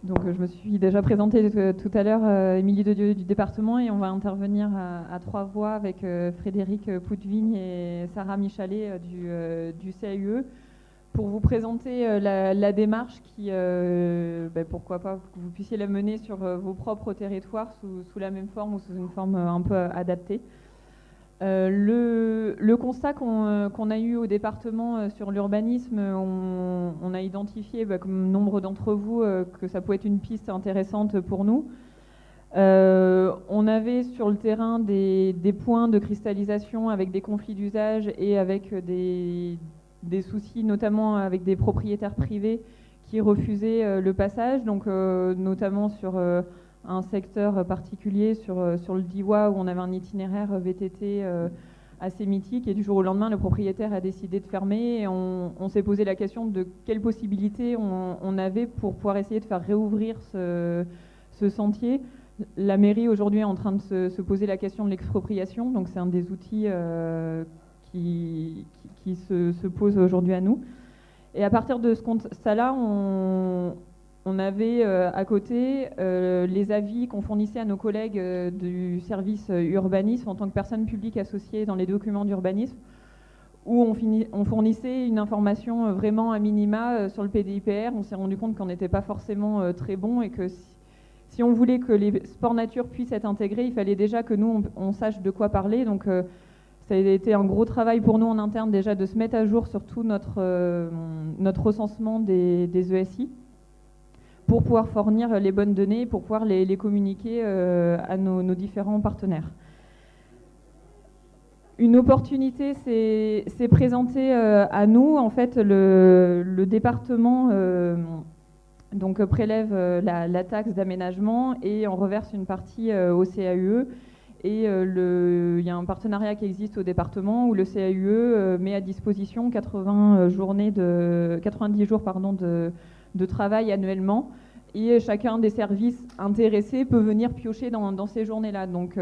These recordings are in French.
Donc je me suis déjà présentée tout à l'heure, Émilie Dedieu du département, et on va intervenir à trois voix avec Frédéric Poudevigne et Sarah Michalet du CAUE pour vous présenter la démarche qui, pourquoi pas, que vous puissiez la mener sur vos propres territoires sous la même forme ou sous une forme un peu adaptée. Le constat qu'on a eu au département sur l'urbanisme, on a identifié, comme nombre d'entre vous, que ça pouvait être une piste intéressante pour nous. On avait sur le terrain des points de cristallisation avec des conflits d'usage et avec des soucis, notamment avec des propriétaires privés qui refusaient le passage, donc notamment sur un secteur particulier sur le Diois où on avait un itinéraire VTT assez mythique, et du jour au lendemain le propriétaire a décidé de fermer, et on s'est posé la question de quelles possibilités on avait pour pouvoir essayer de faire réouvrir ce sentier. La mairie aujourd'hui est en train de se poser la question de l'expropriation, donc c'est un des outils qui se pose aujourd'hui à nous. Et à partir de ce constat-là, on avait à côté les avis qu'on fournissait à nos collègues du service urbanisme en tant que personnes publiques associées dans les documents d'urbanisme, où on fournissait une information vraiment à minima sur le PDIPR. On s'est rendu compte qu'on n'était pas forcément très bon, et que si on voulait que les sports nature puissent être intégrés, il fallait déjà que nous, on sache de quoi parler. Donc ça a été un gros travail pour nous en interne déjà de se mettre à jour sur tout notre recensement des ESI, pour pouvoir fournir les bonnes données, pour pouvoir les communiquer à nos différents partenaires. Une opportunité s'est présentée à nous. En fait, le département donc prélève la taxe d'aménagement et on reverse une partie au CAUE. Et il y a un partenariat qui existe au département où le CAUE met à disposition 90 jours de travail annuellement, et chacun des services intéressés peut venir piocher dans ces journées-là. Donc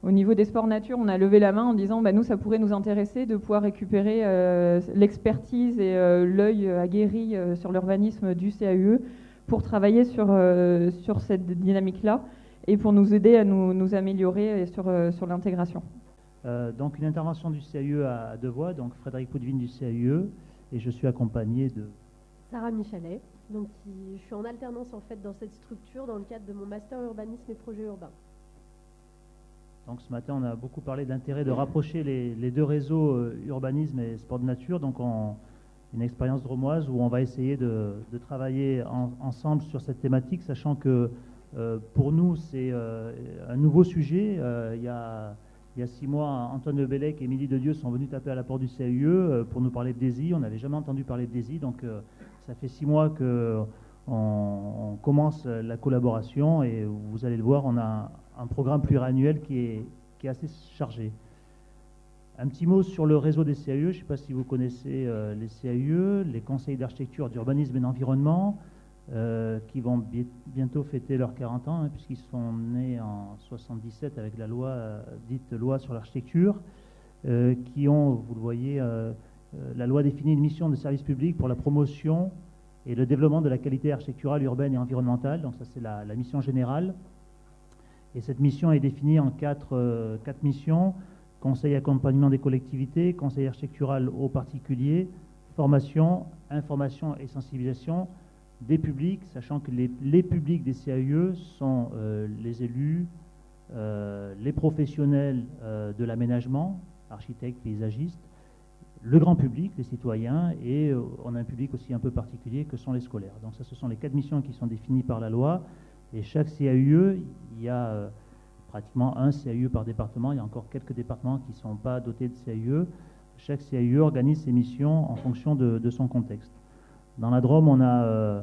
au niveau des sports nature, on a levé la main en disant nous, ça pourrait nous intéresser de pouvoir récupérer l'expertise et l'œil aguerri sur l'urbanisme du CAUE pour travailler sur cette dynamique-là et pour nous aider à nous améliorer sur l'intégration. Donc une intervention du CAUE à deux voix, donc Frédéric Poudevigne du CAUE, et je suis accompagné de Sarah Michalet. Donc je suis en alternance en fait dans cette structure dans le cadre de mon master urbanisme et projets urbains. Donc ce matin, on a beaucoup parlé de l'intérêt de rapprocher les deux réseaux urbanisme et sport de nature, donc une expérience drômoise où on va essayer de travailler ensemble sur cette thématique, sachant que pour nous, c'est un nouveau sujet. Il y a 6 mois, Antoine Lebellec et Émilie Dedieu sont venus taper à la porte du CAUE pour nous parler de DESI. On n'avait jamais entendu parler de DESI, donc ça fait 6 mois qu'on commence la collaboration, et vous allez le voir, on a un programme pluriannuel qui est assez chargé. Un petit mot sur le réseau des CAUE. Je ne sais pas si vous connaissez les CAUE, les conseils d'architecture, d'urbanisme et d'environnement, qui vont bientôt fêter leurs 40 ans, puisqu'ils sont nés en 77 avec la loi dite loi sur l'architecture, qui ont, vous le voyez, la loi définit une mission de service public pour la promotion et le développement de la qualité architecturale, urbaine et environnementale. Donc ça, c'est la mission générale. Et cette mission est définie en quatre missions: conseil et accompagnement des collectivités, conseil architectural aux particuliers, formation, information et sensibilisation des publics, sachant que les publics des CAUE sont les élus, les professionnels de l'aménagement, architectes, paysagistes, le grand public, les citoyens, et on a un public aussi un peu particulier que sont les scolaires. Donc ça, ce sont les 4 missions qui sont définies par la loi, et chaque CAUE, il y a pratiquement un CAUE par département. Il y a encore quelques départements qui ne sont pas dotés de CAUE. Chaque CAUE organise ses missions en fonction de son contexte. Dans la Drôme, on a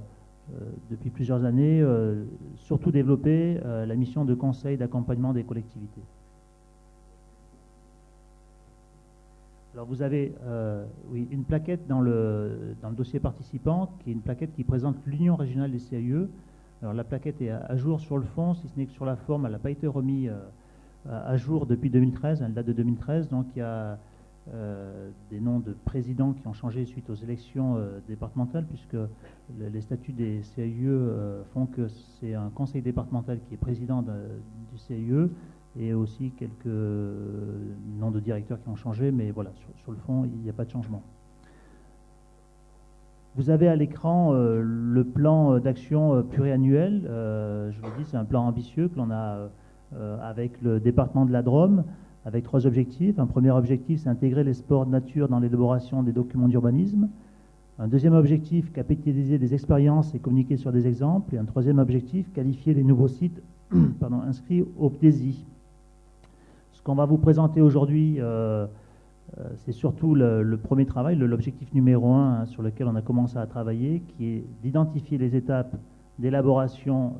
depuis plusieurs années surtout développé la mission de conseil d'accompagnement des collectivités. Alors vous avez une plaquette dans le dossier participant, qui est une plaquette qui présente l'Union régionale des CAUE. Alors la plaquette est à jour sur le fond, si ce n'est que sur la forme, elle n'a pas été remise à jour depuis 2013, elle date de 2013, donc il y a des noms de présidents qui ont changé suite aux élections départementales, puisque les statuts des CIE font que c'est un conseil départemental qui est président du CIE, et aussi quelques noms de directeurs qui ont changé, mais voilà, sur le fond, il n'y a pas de changement. Vous avez à l'écran le plan d'action pluriannuel. Je vous dis, c'est un plan ambitieux que l'on a avec le département de la Drôme, avec 3 objectifs. Un premier objectif, c'est intégrer les sports de nature dans l'élaboration des documents d'urbanisme. Un deuxième objectif, capitaliser des expériences et communiquer sur des exemples. Et un troisième objectif, qualifier les nouveaux sites inscrits au PDESI. Ce qu'on va vous présenter aujourd'hui, c'est surtout le premier travail, l'objectif numéro 1 sur lequel on a commencé à travailler, qui est d'identifier les étapes d'élaboration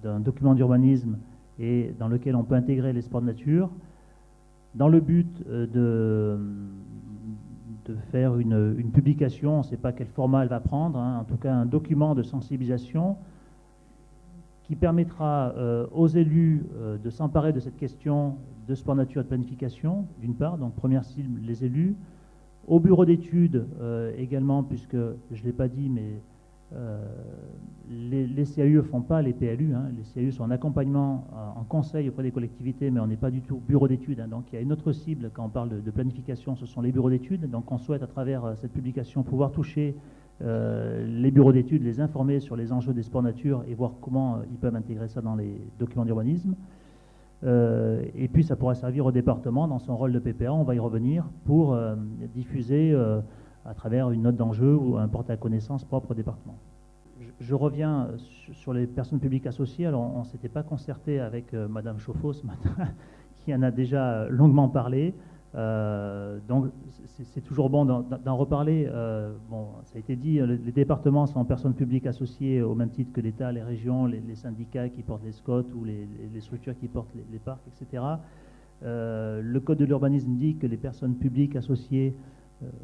d'un document d'urbanisme et dans lequel on peut intégrer les sports de nature, dans le but de faire une publication. On ne sait pas quel format elle va prendre, en tout cas un document de sensibilisation qui permettra aux élus de s'emparer de cette question de sport nature et de planification, d'une part, donc première cible, les élus, au bureau d'études également, puisque je ne l'ai pas dit, mais les CAU ne font pas les PLU, les CAU sont en accompagnement, en conseil auprès des collectivités, mais on n'est pas du tout bureau d'études, donc il y a une autre cible quand on parle de planification, ce sont les bureaux d'études, donc on souhaite à travers cette publication pouvoir toucher les bureaux d'études, les informer sur les enjeux des sports nature et voir comment ils peuvent intégrer ça dans les documents d'urbanisme. Et puis ça pourra servir au département dans son rôle de PPA, on va y revenir, pour diffuser à travers une note d'enjeu ou un portail à connaissance propre au département. Je reviens sur les personnes publiques associées. Alors on ne s'était pas concerté avec Madame Chauffour ce matin, qui en a déjà longuement parlé. Donc c'est toujours bon d'en reparler. Bon, ça a été dit, les départements sont personnes publiques associées au même titre que l'État, les régions, les syndicats qui portent les SCOT ou les structures qui portent les parcs, etc. Le Code de l'urbanisme dit que les personnes publiques associées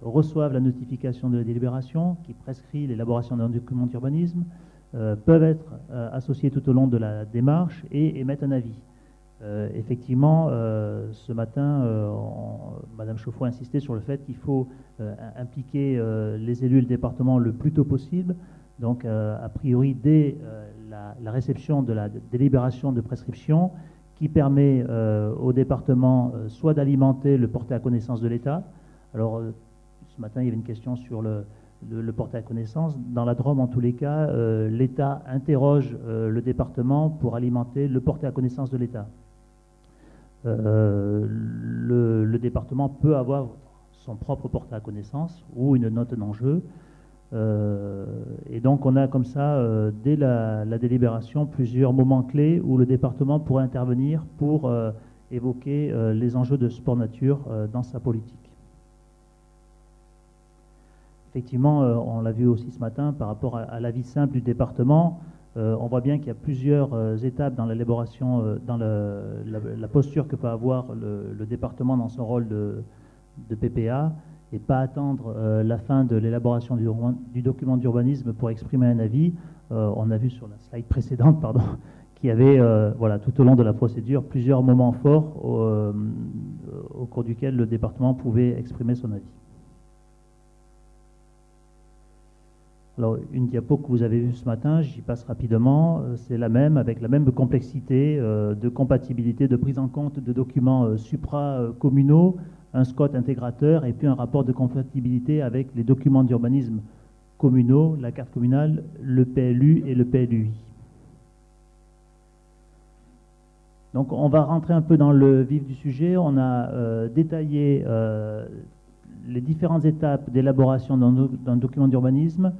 reçoivent la notification de la délibération qui prescrit l'élaboration d'un document d'urbanisme, peuvent être associées tout au long de la démarche et émettre un avis. Effectivement, ce matin, Madame Chauffour a insisté sur le fait qu'il faut impliquer les élus et le département le plus tôt possible. Donc, a priori, dès la réception de la délibération de prescription, qui permet au département soit d'alimenter le porté à connaissance de l'État. Alors, ce matin, il y avait une question sur le porté à connaissance. Dans la Drôme, en tous les cas, l'État interroge le département pour alimenter le porté à connaissance de l'État. Le département peut avoir son propre porté à connaissance ou une note d'enjeu. Et donc on a comme ça, dès la délibération, plusieurs moments clés où le département pourrait intervenir pour évoquer les enjeux de sport nature dans sa politique. Effectivement, on l'a vu aussi ce matin par rapport à l'avis simple du département. On voit bien qu'il y a plusieurs étapes dans l'élaboration, dans la posture que peut avoir le département dans son rôle de PPA, et pas attendre la fin de l'élaboration du document d'urbanisme pour exprimer un avis. On a vu sur la slide précédente, qu'il y avait voilà, tout au long de la procédure plusieurs moments forts au cours duquel le département pouvait exprimer son avis. Alors, une diapo que vous avez vue ce matin, j'y passe rapidement, c'est la même, avec la même complexité de compatibilité, de prise en compte de documents supra-communaux, un SCOT intégrateur et puis un rapport de compatibilité avec les documents d'urbanisme communaux, la carte communale, le PLU et le PLUI. Donc, on va rentrer un peu dans le vif du sujet. On a détaillé les différentes étapes d'élaboration d'un document d'urbanisme.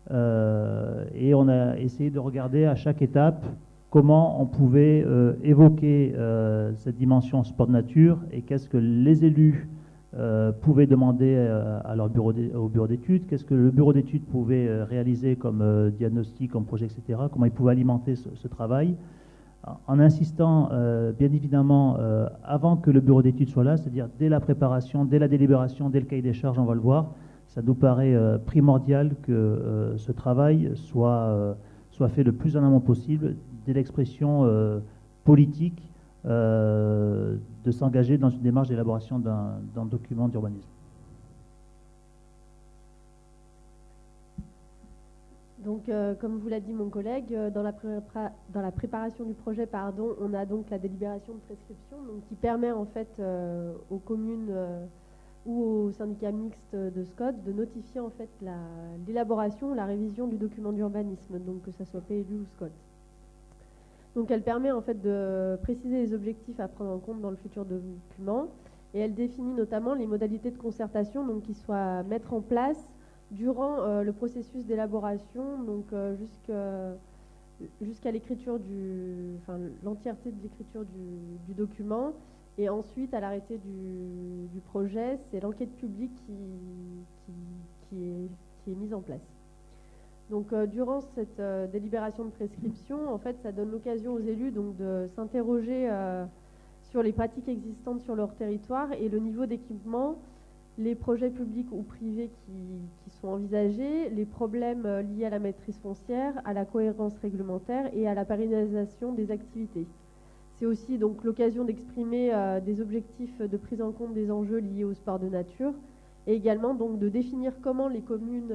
Et on a essayé de regarder à chaque étape comment on pouvait évoquer cette dimension sport de nature et qu'est-ce que les élus pouvaient demander au bureau d'études, qu'est-ce que le bureau d'études pouvait réaliser comme diagnostic, comme projet, etc., comment il pouvait alimenter ce travail, en insistant bien évidemment avant que le bureau d'études soit là, c'est-à-dire dès la préparation, dès la délibération, dès le cahier des charges, on va le voir. Ça nous paraît primordial que ce travail soit fait le plus en amont possible, dès l'expression politique, de s'engager dans une démarche d'élaboration d'un document d'urbanisme. Donc, comme vous l'a dit mon collègue, dans la préparation du projet, on a donc la délibération de prescription, donc, qui permet en fait aux communes ou aux syndicats mixtes de SCOT de notifier en fait l'élaboration, la révision du document d'urbanisme, donc que ce soit PLU ou SCOT. Donc, elle permet en fait de préciser les objectifs à prendre en compte dans le futur document, et elle définit notamment les modalités de concertation, donc qui soient à mettre en place durant le processus d'élaboration, donc jusqu'à l'écriture l'entièreté de l'écriture du document, et ensuite à l'arrêté du projet, c'est l'enquête publique qui est mise en place. Donc durant cette délibération de prescription, en fait, ça donne l'occasion aux élus donc de s'interroger sur les pratiques existantes sur leur territoire et le niveau d'équipement, les projets publics ou privés qui sont envisagés, les problèmes liés à la maîtrise foncière, à la cohérence réglementaire et à la pérennisation des activités. C'est aussi donc l'occasion d'exprimer des objectifs de prise en compte des enjeux liés au sport de nature et également donc de définir comment les communes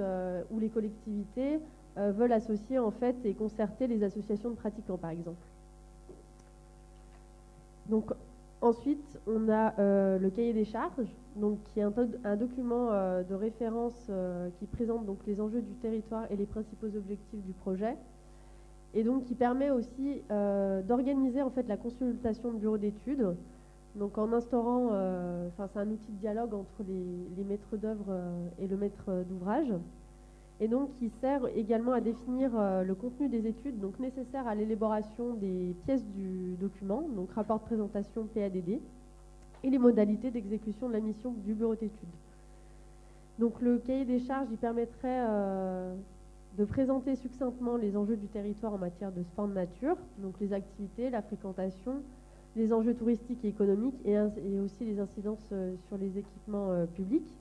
ou les collectivités veulent associer en fait et concerter les associations de pratiquants par exemple. Donc ensuite, on a le cahier des charges, donc, qui est un document de référence qui présente donc, les enjeux du territoire et les principaux objectifs du projet, et donc qui permet aussi d'organiser en fait la consultation de bureaux d'études, donc en instaurant, c'est un outil de dialogue entre les maîtres d'œuvre et le maître d'ouvrage, et donc qui sert également à définir le contenu des études donc nécessaires à l'élaboration des pièces du document, donc rapport de présentation PADD, et les modalités d'exécution de la mission du bureau d'études. Donc le cahier des charges il permettrait de présenter succinctement les enjeux du territoire en matière de sport de nature, donc les activités, la fréquentation, les enjeux touristiques et économiques et aussi les incidences sur les équipements publics,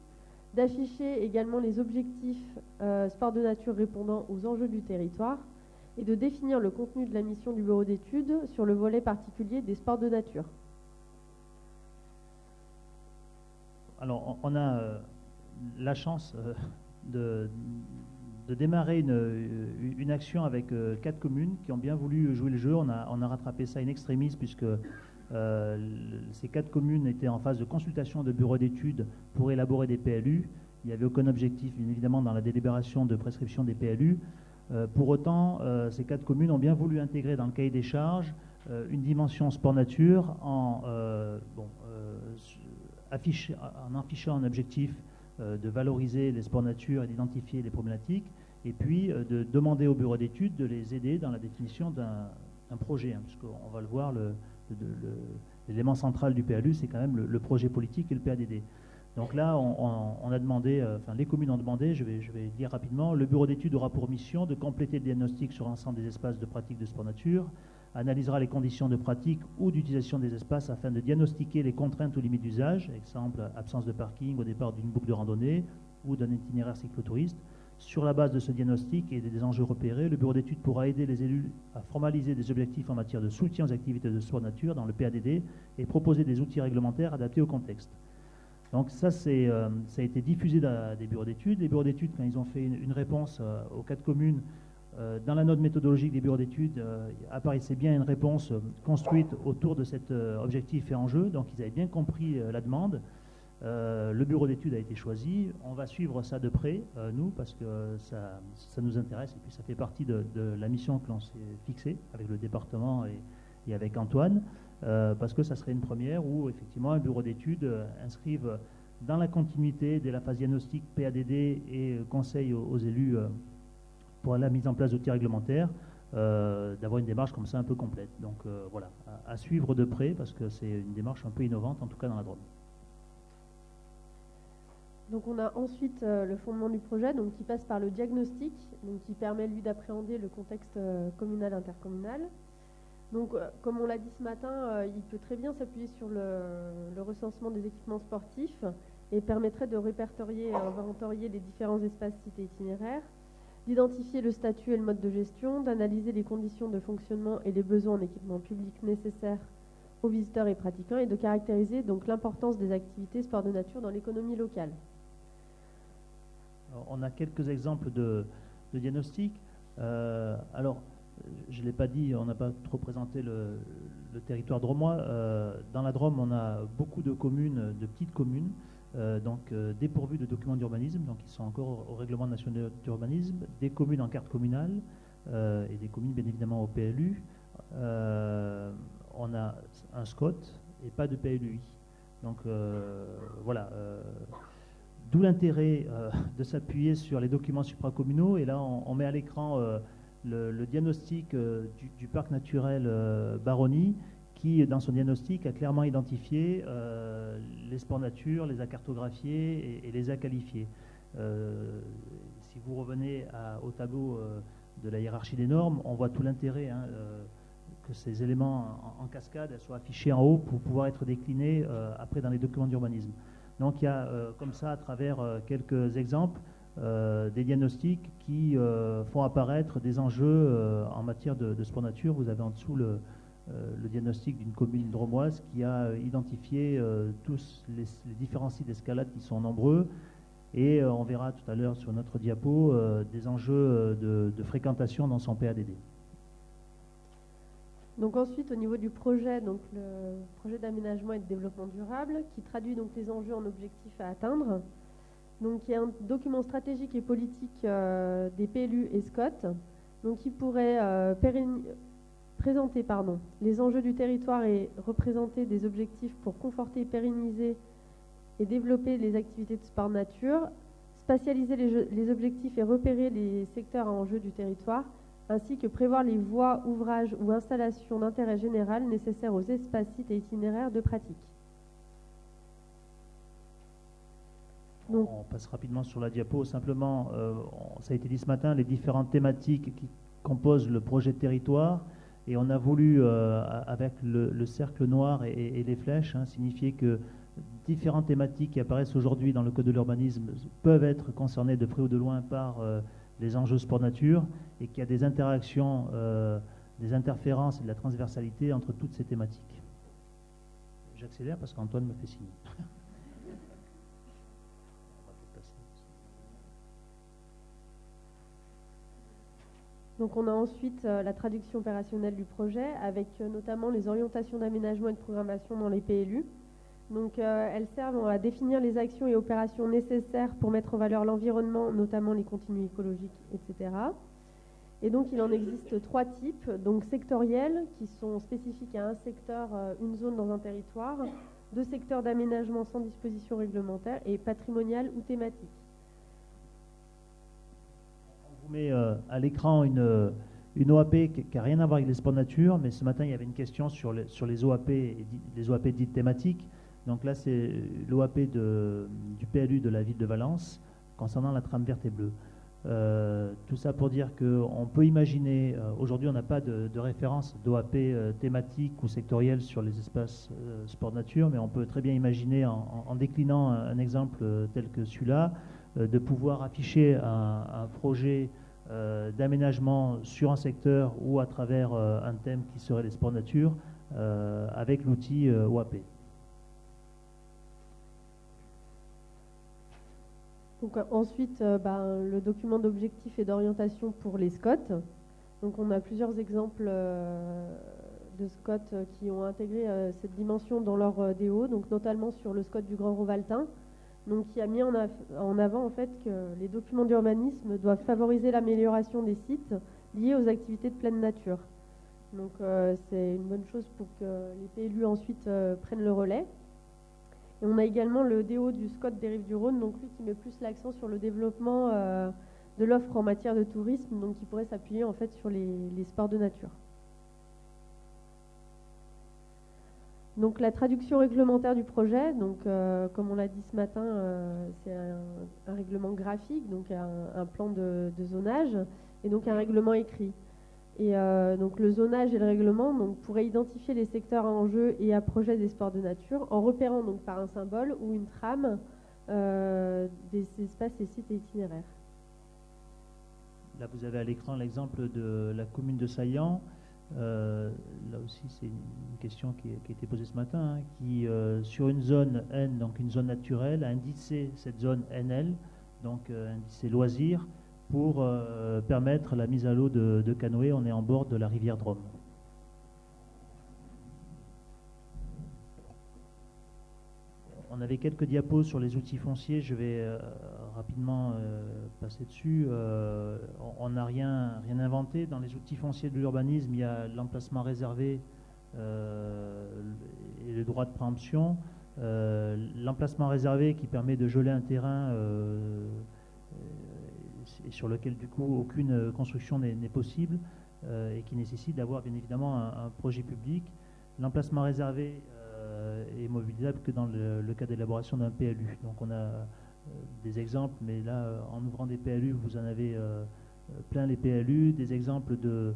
d'afficher également les objectifs sport de nature répondant aux enjeux du territoire et de définir le contenu de la mission du bureau d'études sur le volet particulier des sports de nature. Alors, on a la chance de démarrer une action avec 4 communes qui ont bien voulu jouer le jeu. On a rattrapé ça in extremis puisque ces 4 communes étaient en phase de consultation de bureaux d'études pour élaborer des PLU. Il n'y avait aucun objectif, bien évidemment, dans la délibération de prescription des PLU. Pour autant, ces 4 communes ont bien voulu intégrer dans le cahier des charges une dimension sport-nature en affichant un objectif de valoriser les sports nature et d'identifier les problématiques, et puis de demander au bureau d'études de les aider dans la définition d'un projet, puisqu'on va le voir, l'élément central du PLU, c'est quand même le projet politique et le PADD. Donc là, on a demandé, les communes ont demandé, je vais dire rapidement, le bureau d'études aura pour mission de compléter le diagnostic sur l'ensemble des espaces de pratique de sport nature, analysera les conditions de pratique ou d'utilisation des espaces afin de diagnostiquer les contraintes ou limites d'usage, exemple absence de parking au départ d'une boucle de randonnée ou d'un itinéraire cyclotouriste. Sur la base de ce diagnostic et des enjeux repérés, le bureau d'études pourra aider les élus à formaliser des objectifs en matière de soutien aux activités de sport nature dans le PADD et proposer des outils réglementaires adaptés au contexte. Donc ça a été diffusé des bureaux d'études. Les bureaux d'études, quand ils ont fait une réponse aux 4 communes, dans la note méthodologique des bureaux d'études, apparaissait bien une réponse construite autour de cet objectif et enjeu. Donc ils avaient bien compris la demande. Le bureau d'études a été choisi. On va suivre ça de près, nous, parce que ça nous intéresse et puis ça fait partie de la mission que l'on s'est fixée avec le département et avec Antoine, parce que ça serait une première où effectivement un bureau d'études inscrive dans la continuité de la phase diagnostic, PADD et conseil aux élus pour la mise en place d'outils réglementaires, d'avoir une démarche comme ça un peu complète. Donc voilà, à suivre de près parce que c'est une démarche un peu innovante, en tout cas dans la Drôme. Donc on a ensuite le fondement du projet, donc qui passe par le diagnostic, donc qui permet lui d'appréhender le contexte communal intercommunal. Donc comme on l'a dit ce matin, il peut très bien s'appuyer sur le recensement des équipements sportifs et permettrait de répertorier et inventorier les différents espaces sites et itinéraires, d'identifier le statut et le mode de gestion, d'analyser les conditions de fonctionnement et les besoins en équipement public nécessaires aux visiteurs et pratiquants et de caractériser donc l'importance des activités sport de nature dans l'économie locale. Alors, on a quelques exemples de diagnostic. Alors, je ne l'ai pas dit, on n'a pas trop présenté le territoire drômois. Dans la Drôme, on a beaucoup de communes, de petites communes, dépourvues de documents d'urbanisme, donc ils sont encore au règlement national d'urbanisme, des communes en carte communale et des communes bien évidemment au PLU. On a un SCOT et pas de PLUI. Donc voilà. D'où l'intérêt de s'appuyer sur les documents supracommunaux. Et là, on met à l'écran le diagnostic du parc naturel Baronnie, qui, dans son diagnostic, a clairement identifié les sports nature, les a cartographiés et les a qualifiés. Si vous revenez au tableau de la hiérarchie des normes, on voit tout l'intérêt que ces éléments en cascade soient affichés en haut pour pouvoir être déclinés après dans les documents d'urbanisme. Donc il y a comme ça, à travers quelques exemples, des diagnostics qui font apparaître des enjeux en matière de sport nature. Vous avez en dessous le diagnostic d'une commune drômoise qui a identifié tous les différents sites d'escalade qui sont nombreux. Et on verra tout à l'heure sur notre diapo des enjeux de fréquentation dans son PADD. Donc ensuite, au niveau du projet, donc le projet d'aménagement et de développement durable, qui traduit donc les enjeux en objectifs à atteindre. Donc il y a un document stratégique et politique des PLU et SCOT, donc qui pourrait présenter les enjeux du territoire et représenter des objectifs pour conforter, pérenniser et développer les activités de sport nature, spatialiser les objectifs et repérer les secteurs à enjeu du territoire, ainsi que prévoir les voies, ouvrages ou installations d'intérêt général nécessaires aux espaces, sites et itinéraires de pratique. Donc, on passe rapidement sur la diapo. Simplement, ça a été dit ce matin, les différentes thématiques qui composent le projet de territoire. Et on a voulu, avec le cercle noir et les flèches, signifier que différentes thématiques qui apparaissent aujourd'hui dans le Code de l'urbanisme peuvent être concernées de près ou de loin par les enjeux sport-nature et qu'il y a des interactions, des interférences et de la transversalité entre toutes ces thématiques. J'accélère parce qu'Antoine me fait signe. Donc on a ensuite la traduction opérationnelle du projet avec notamment les orientations d'aménagement et de programmation dans les PLU. Donc elles servent à définir les actions et opérations nécessaires pour mettre en valeur l'environnement, notamment les contenus écologiques, etc. Et donc il en existe 3 types, donc sectoriels qui sont spécifiques à un secteur, une zone dans un territoire, 2 secteurs d'aménagement sans disposition réglementaire et patrimonial ou thématique. On vous met à l'écran une OAP qui n'a rien à voir avec les sports nature, mais ce matin il y avait une question sur les OAP, les OAP dites thématiques. Donc là c'est l'OAP du PLU de la ville de Valence concernant la trame verte et bleue. Tout ça pour dire qu'on peut imaginer, aujourd'hui on n'a pas de référence d'OAP thématique ou sectorielle sur les espaces sport nature, mais on peut très bien imaginer en déclinant un exemple tel que celui-là, de pouvoir afficher un projet d'aménagement sur un secteur ou à travers un thème qui serait les sports nature avec l'outil OAP. Donc, ensuite, le document d'objectifs et d'orientation pour les SCOT. Donc on a plusieurs exemples de SCOT qui ont intégré cette dimension dans leur DO, donc notamment sur le SCOT du Grand Rovaltin, donc qui a mis en avant en fait que les documents d'urbanisme doivent favoriser l'amélioration des sites liés aux activités de pleine nature. Donc c'est une bonne chose pour que les PLU ensuite prennent le relais. Et on a également le DO du SCOT des Rives du Rhône, donc lui qui met plus l'accent sur le développement de l'offre en matière de tourisme, donc qui pourrait s'appuyer en fait sur les sports de nature. Donc la traduction réglementaire du projet, donc comme on l'a dit ce matin, c'est un règlement graphique, donc un plan de zonage, et donc un règlement écrit. Et donc le zonage et le règlement pourraient identifier les secteurs à enjeu et à projet des sports de nature en repérant donc par un symbole ou une trame des espaces et sites et itinéraires. Là vous avez à l'écran l'exemple de la commune de Saillant Là aussi, c'est une question qui a été posée ce matin, hein, qui, sur une zone N, donc une zone naturelle, a indicé cette zone NL, donc indicé loisirs, pour permettre la mise à l'eau de canoës. On est en bord de la rivière Drôme. On avait quelques diapos sur les outils fonciers, je vais rapidement passer dessus. On n'a rien inventé. Dans les outils fonciers de l'urbanisme, il y a l'emplacement réservé et le droit de préemption. L'emplacement réservé qui permet de geler un terrain et sur lequel du coup aucune construction n'est possible et qui nécessite d'avoir bien évidemment un projet public. L'emplacement réservé est mobilisable que dans le cas d'élaboration d'un PLU. Donc on a des exemples, mais là, en ouvrant des PLU, vous en avez plein les PLU, des exemples de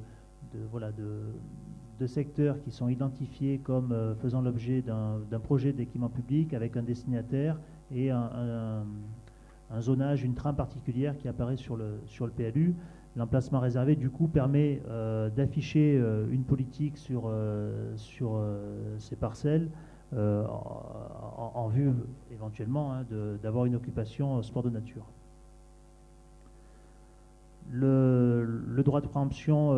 secteurs qui sont identifiés comme faisant l'objet d'un projet d'équipement public avec un destinataire et un zonage, une trame particulière qui apparaît sur le PLU. L'emplacement réservé, du coup, permet d'afficher une politique sur ces parcelles en vue, éventuellement, hein, d'avoir une occupation sport de nature. Le droit de préemption,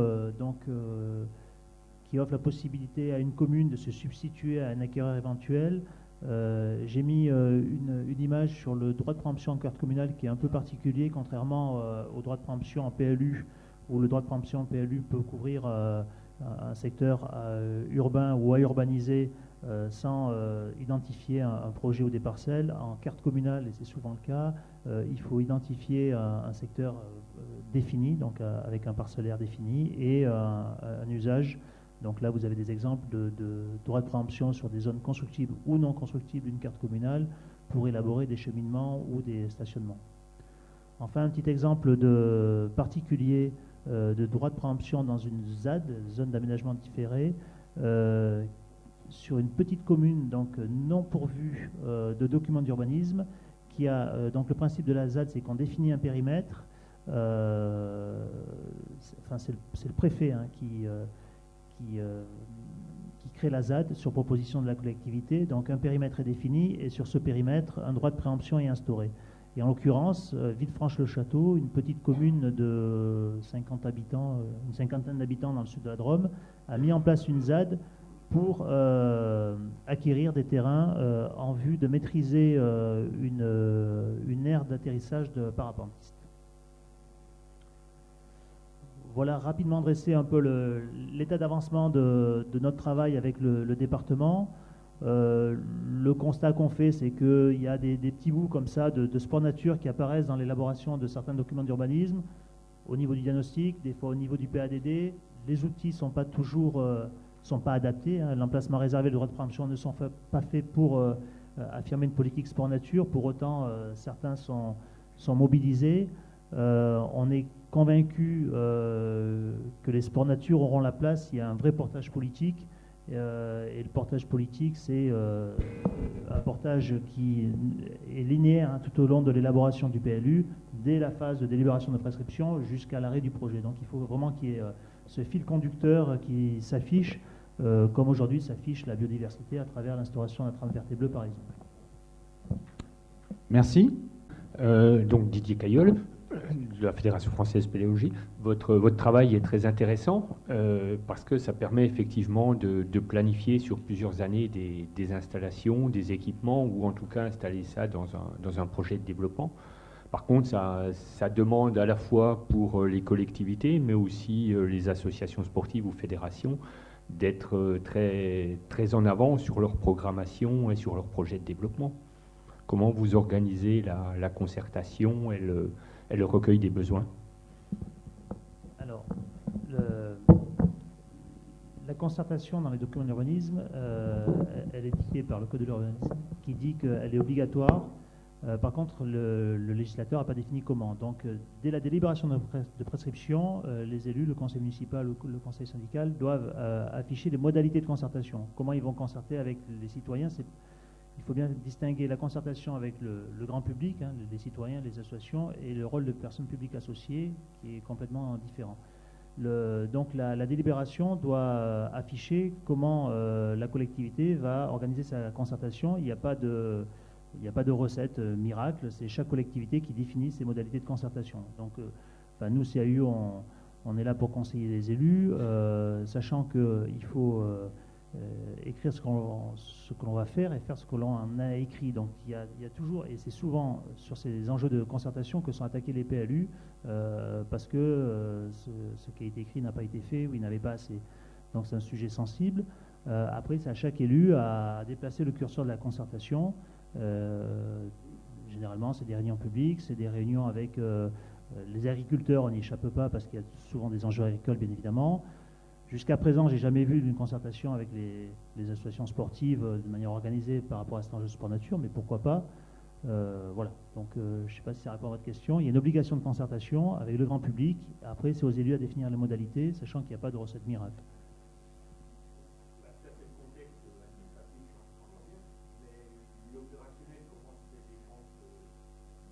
qui offre la possibilité à une commune de se substituer à un acquéreur éventuel. J'ai mis une image sur le droit de préemption en carte communale qui est un peu particulier, contrairement au droit de préemption en PLU, où le droit de préemption en PLU peut couvrir un secteur urbain ou à urbaniser sans identifier un projet ou des parcelles. En carte communale, et c'est souvent le cas, il faut identifier un secteur défini, donc avec un parcellaire défini et un usage. Donc là, vous avez des exemples de droits de préemption sur des zones constructibles ou non constructibles d'une carte communale pour élaborer des cheminements ou des stationnements. Enfin, un petit exemple de particulier de droit de préemption dans une ZAD, zone d'aménagement différé, sur une petite commune donc non pourvue de documents d'urbanisme, qui a donc le principe de la ZAD, c'est qu'on définit un périmètre. C'est le préfet hein, qui crée la ZAD sur proposition de la collectivité. Donc un périmètre est défini et sur ce périmètre, un droit de préemption est instauré. Et en l'occurrence, Villefranche-le-Château, une petite commune de 50 habitants, une cinquantaine d'habitants dans le sud de la Drôme, a mis en place une ZAD pour acquérir des terrains en vue de maîtriser une aire d'atterrissage de parapentistes. Voilà, rapidement dresser un peu l'état d'avancement de notre travail avec le département. Le constat qu'on fait, c'est qu'il y a des petits bouts comme ça de sport nature qui apparaissent dans l'élaboration de certains documents d'urbanisme, au niveau du diagnostic, des fois au niveau du PADD. Les outils ne sont pas toujours sont pas adaptés. Hein. L'emplacement réservé, le droit de préemption ne sont pas faits pour affirmer une politique sport nature. Pour autant, certains sont mobilisés. On est convaincu que les sports nature auront la place. Il y a un vrai portage politique. Et le portage politique, c'est un portage qui est linéaire hein, tout au long de l'élaboration du PLU, dès la phase de délibération de prescription jusqu'à l'arrêt du projet. Donc il faut vraiment qu'il y ait ce fil conducteur qui s'affiche, comme aujourd'hui s'affiche la biodiversité à travers l'instauration d'un trame verte et bleue, par exemple. Merci. Donc Didier Cailleul, de la Fédération française Spéléologie. Votre travail est très intéressant parce que ça permet effectivement de planifier sur plusieurs années des installations, des équipements, ou en tout cas installer ça dans un projet de développement. Par contre, ça demande à la fois pour les collectivités, mais aussi les associations sportives ou fédérations, d'être très, très en avant sur leur programmation et sur leur projet de développement. Comment vous organisez la concertation et le recueil des besoins? Alors, la concertation dans les documents d'urbanisme, elle est dictée par le Code de l'urbanisme, qui dit qu'elle est obligatoire. Par contre, le législateur n'a pas défini comment. Donc, dès la délibération de prescription, les élus, le conseil municipal ou le conseil syndical doivent afficher les modalités de concertation. Comment ils vont concerter avec les citoyens. Il faut bien distinguer la concertation avec le grand public, hein, les citoyens, les associations, et le rôle de personnes publiques associées, qui est complètement différent. Donc la délibération doit afficher comment la collectivité va organiser sa concertation. Il n'y a pas de recette miracle, c'est chaque collectivité qui définit ses modalités de concertation. Donc nous, CAU, on est là pour conseiller les élus, sachant qu'il faut écrire ce que l'on va faire et faire ce que l'on a écrit. Donc il y a toujours, et c'est souvent sur ces enjeux de concertation que sont attaqués les PLU, parce que ce qui a été écrit n'a pas été fait ou il n'avait pas assez. Donc c'est un sujet sensible. Après, c'est à chaque élu à déplacer le curseur de la concertation. Généralement, c'est des réunions publiques, c'est des réunions avec les agriculteurs, on n'y échappe pas parce qu'il y a souvent des enjeux agricoles, bien évidemment. Jusqu'à présent, j'ai jamais vu d'une concertation avec les associations sportives de manière organisée par rapport à cet enjeu sport nature, mais pourquoi pas. Voilà. Donc, je ne sais pas si ça répond à votre question. Il y a une obligation de concertation avec le grand public. Après, c'est aux élus à définir les modalités, sachant qu'il n'y a pas de recette miracle.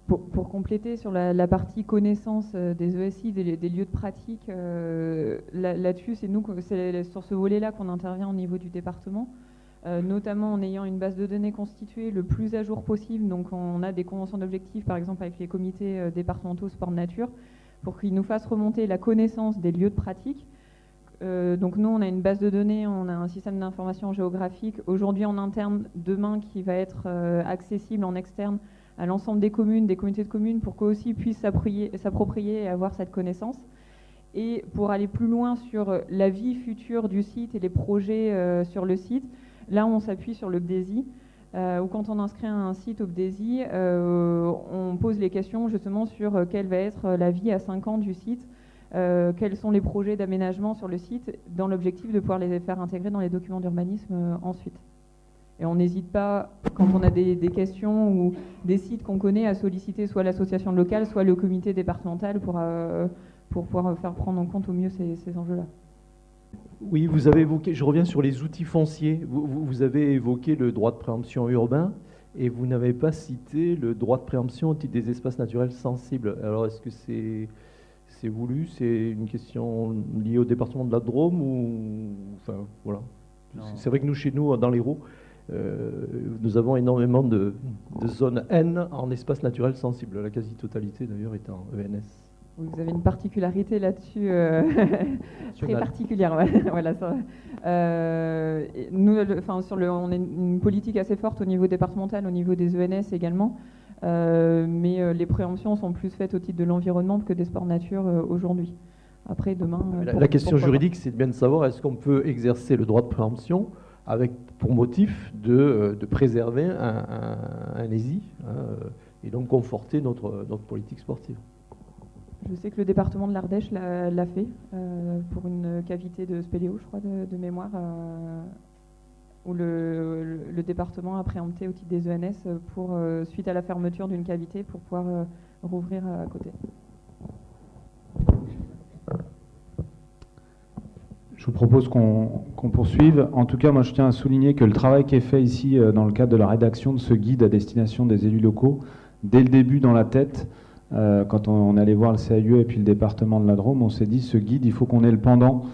Pour compléter sur la partie connaissance des ESI, des lieux de pratique, là-dessus, c'est sur ce volet-là qu'on intervient au niveau du département, notamment en ayant une base de données constituée le plus à jour possible. Donc on a des conventions d'objectifs, par exemple avec les comités départementaux sport nature, pour qu'ils nous fassent remonter la connaissance des lieux de pratique. Donc nous, on a une base de données, on a un système d'information géographique, aujourd'hui en interne, demain qui va être accessible en externe à l'ensemble des communes, des comités de communes, pour qu'eux aussi puissent s'approprier et avoir cette connaissance. Et pour aller plus loin sur la vie future du site et les projets sur le site, là on s'appuie sur le BDESI, où quand on inscrit un site au BDESI, on pose les questions justement sur quelle va être la vie à 5 ans du site, quels sont les projets d'aménagement sur le site, dans l'objectif de pouvoir les faire intégrer dans les documents d'urbanisme ensuite. Et on n'hésite pas, quand on a des questions ou des sites qu'on connaît, à solliciter soit l'association locale, soit le comité départemental pour pouvoir faire prendre en compte au mieux ces enjeux-là. Oui, vous avez évoqué, je reviens sur les outils fonciers, vous avez évoqué le droit de préemption urbain et vous n'avez pas cité le droit de préemption au titre des espaces naturels sensibles. Alors est-ce que c'est voulu, c'est une question liée au département de la Drôme ou... Enfin, voilà. C'est vrai que nous, chez nous, dans l'Hérault, nous avons énormément de zones N en espace naturel sensible, la quasi-totalité d'ailleurs est en ENS. Oui, vous avez une particularité là-dessus très particulière. Ouais. Voilà, ça. Nous, on a une politique assez forte au niveau départemental, au niveau des ENS également, mais les préemptions sont plus faites au titre de l'environnement que des sports nature aujourd'hui. Après, demain... la question juridique, c'est bien de savoir est-ce qu'on peut exercer le droit de préemption avec pour motif de préserver un ESI et donc conforter notre politique sportive. Je sais que le département de l'Ardèche l'a fait pour une cavité de spéléo, je crois, de mémoire, où le département a préempté au titre des ENS suite à la fermeture d'une cavité pour pouvoir rouvrir à côté. Je vous propose qu'on poursuive. En tout cas, moi, je tiens à souligner que le travail qui est fait ici dans le cadre de la rédaction de ce guide à destination des élus locaux, dès le début dans la tête, quand on allait voir le CAUE et puis le département de la Drôme, on s'est dit, ce guide, il faut qu'on ait le pendant.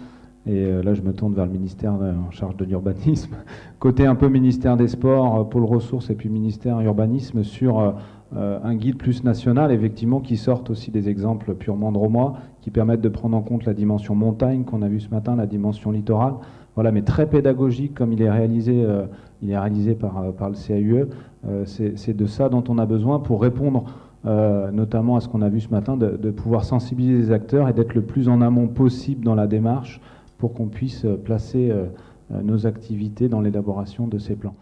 Et là, je me tourne vers le ministère en charge de l'urbanisme, côté un peu ministère des Sports, pôle ressources et puis ministère urbanisme, sur un guide plus national, effectivement, qui sorte aussi des exemples purement drômois, qui permettent de prendre en compte la dimension montagne qu'on a vu ce matin, la dimension littorale, voilà, mais très pédagogique comme il est réalisé par le CAUE. C'est de ça dont on a besoin pour répondre notamment à ce qu'on a vu ce matin, de pouvoir sensibiliser les acteurs et d'être le plus en amont possible dans la démarche pour qu'on puisse placer nos activités dans l'élaboration de ces plans.